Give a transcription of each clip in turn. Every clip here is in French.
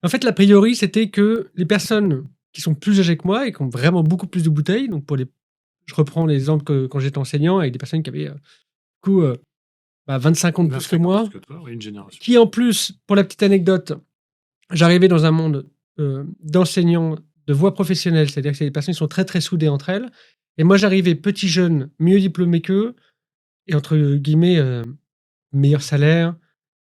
En fait, l'a priori, c'était que les personnes qui sont plus âgées que moi et qui ont vraiment beaucoup plus de bouteilles, donc pour les je reprends l'exemple que quand j'étais enseignant avec des personnes qui avaient, du coup, 25 ans de plus que 25 ans plus moi, que toi, oui, une génération. qui en plus, pour la petite anecdote, j'arrivais dans un monde, d'enseignants de voie professionnelle, c'est-à-dire que c'est des personnes qui sont très, très soudées entre elles et moi j'arrivais petit jeune, mieux diplômé qu'eux et entre guillemets, meilleur salaire,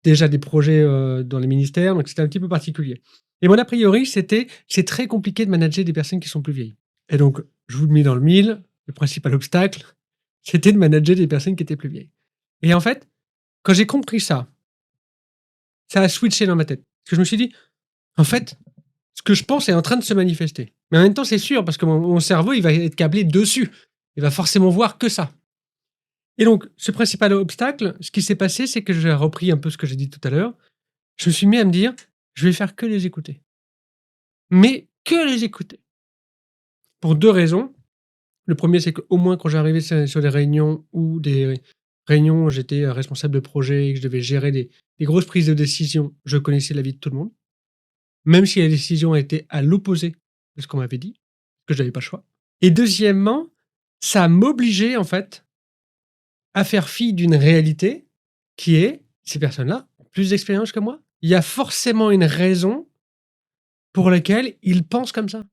déjà des projets, dans les ministères, donc c'était un petit peu particulier et mon a priori, c'était: «C'est très compliqué de manager des personnes qui sont plus vieilles» et donc je vous le mets dans le mille, le principal obstacle, c'était de manager des personnes qui étaient plus vieilles et en fait, quand j'ai compris ça, ça a switché dans ma tête. Parce que je me suis dit: «En fait, ce que je pense est en train de se manifester». Mais en même temps, c'est sûr parce que mon cerveau, il va être câblé dessus. Il va forcément voir que ça et donc ce principal obstacle, ce qui s'est passé, c'est que j'ai repris un peu ce que j'ai dit tout à l'heure. Je me suis mis à me dire: «Je vais faire que les écouter». Mais que les écouter. Pour 2 raisons. Le premier, c'est qu'au moins quand j'arrivais sur des réunions ou des réunions où j'étais, responsable de projet et que je devais gérer des grosses prises de décision, je connaissais l'avis de tout le monde. Même si la décision était à l'opposé de ce qu'on m'avait dit, que j'avais pas le choix et deuxièmement, ça m'obligeait en fait à faire fi d'une réalité qui est: ces personnes-là ont plus d'expérience que moi. Il y a forcément une raison pour laquelle ils pensent comme ça.